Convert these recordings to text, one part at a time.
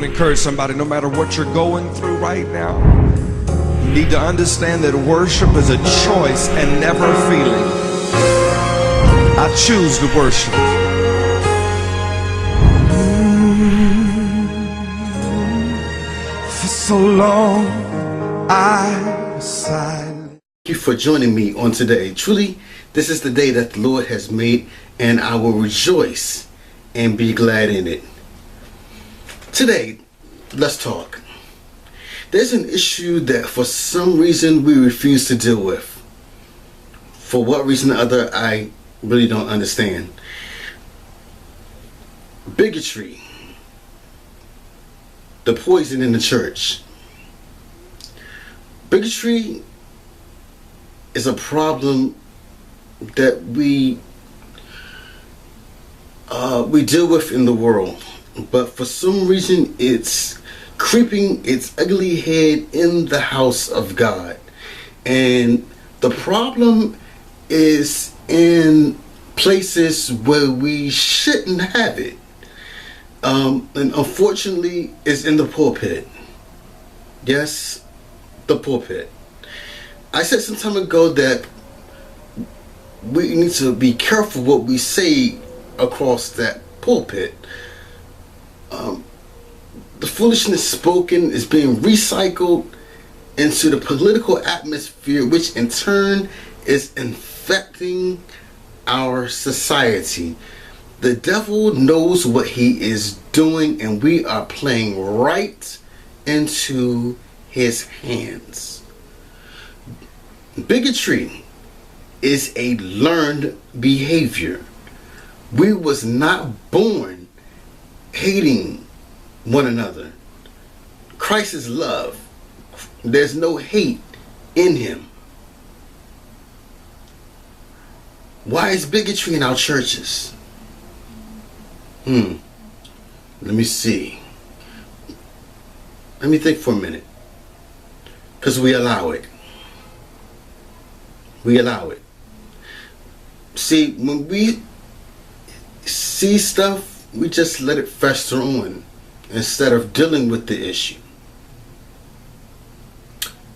to encourage somebody, no matter what you're going through right now, you need to understand that worship is a choice and never a feeling. I choose to worship. For so long I was silent. Thank you for joining me on today. Truly, this is the day that the Lord has made, and I will rejoice and be glad in it. Today, let's talk. There's an issue that for some reason we refuse to deal with. For what reason or other, I really don't understand. Bigotry. The poison in the church. Bigotry is a problem that we deal with in the world, but for some reason it's creeping its ugly head in the house of God, and the problem is in places where we shouldn't have it, and unfortunately it's in the pulpit. Yes, the pulpit. I said some time ago that we need to be careful what we say across that pulpit. The foolishness spoken is being recycled into the political atmosphere, which in turn is infecting our society. The devil knows what he is doing, and we are playing right into his hands. Bigotry is a learned behavior. We was not born hating one another. Christ is love. There's no hate in him. Why is bigotry in our churches? Let me see. Let me think for a minute. Because we allow it. We allow it. See, when we see stuff, we just let it fester on instead of dealing with the issue.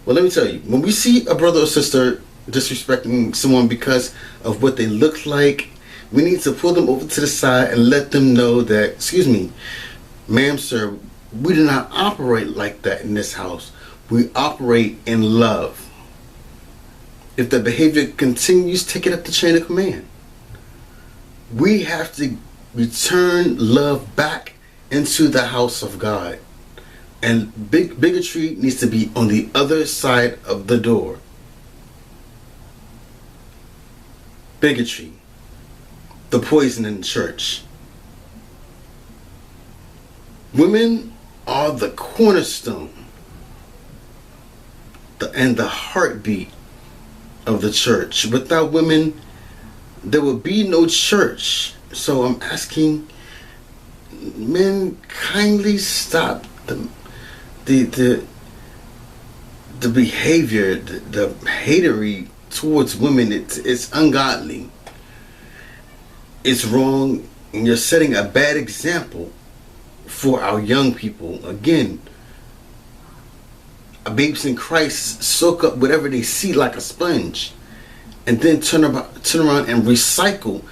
Well, let me tell you, when we see a brother or sister disrespecting someone because of what they look like, we need to pull them over to the side and let them know that, excuse me, ma'am, sir, we do not operate like that in this house. We operate in love. If the behavior continues, take it up the chain of command. We have to return love back into the house of God. And bigotry needs to be on the other side of the door. Bigotry. The poison in the church. Women are the cornerstone and the heartbeat of the church. Without women, there would be no church. So I'm asking men, kindly stop the behavior, the hatery towards women. It's ungodly. It's wrong, and you're setting a bad example for our young people. Again, babes in Christ soak up whatever they see like a sponge, and then turn around and recycle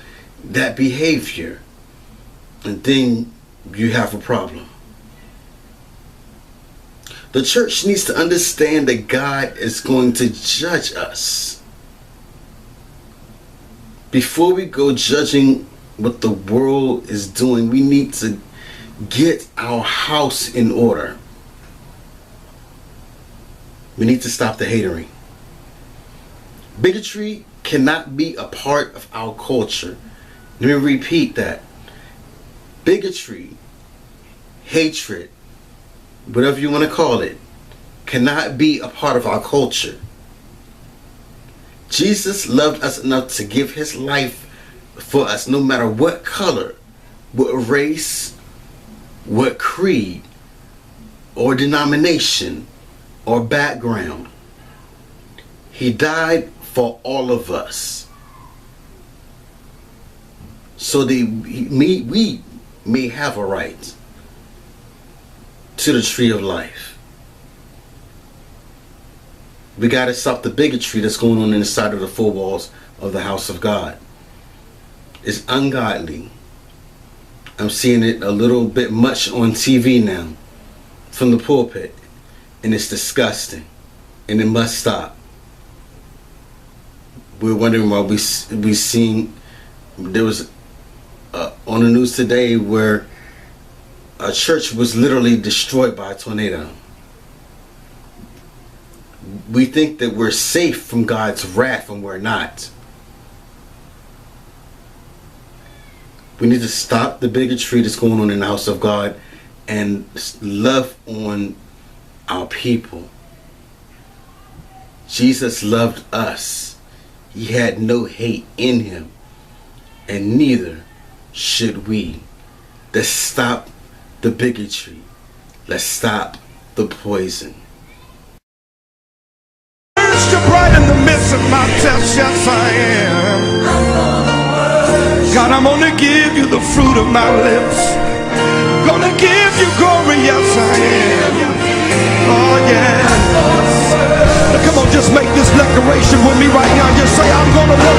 that behavior, and then you have a problem. The church needs to understand that God is going to judge us. Before we go judging what the world is doing, we need to get our house in order. We need to stop the hatering. Bigotry cannot be a part of our culture. Let me repeat that. Bigotry, hatred, whatever you want to call it, cannot be a part of our culture. Jesus loved us enough to give his life for us, no matter what color, what race, what creed, or denomination, or background. He died for all of us, so that we may have a right. to the tree of life. We got to stop the bigotry that's going on inside of the four walls of the house of God. It's ungodly. I'm seeing it a little bit much on TV now, from the pulpit, and it's disgusting, and it must stop. We're wondering why we seen, there was on the news today where a church was literally destroyed by a tornado. We think that we're safe from God's wrath, and we're not. We need to stop the bigotry that's going on in the house of God and love on our people. Jesus loved us. He had no hate in him, and neither should we. Let's stop the bigotry. Let's stop the poison. Right in the midst of my test, yes I am. God, I'm gonna give you the fruit of my lips. Gonna give you glory, yes I am. Oh yeah. Now, come on, just make this declaration with me right now. Just say, I'm gonna worship.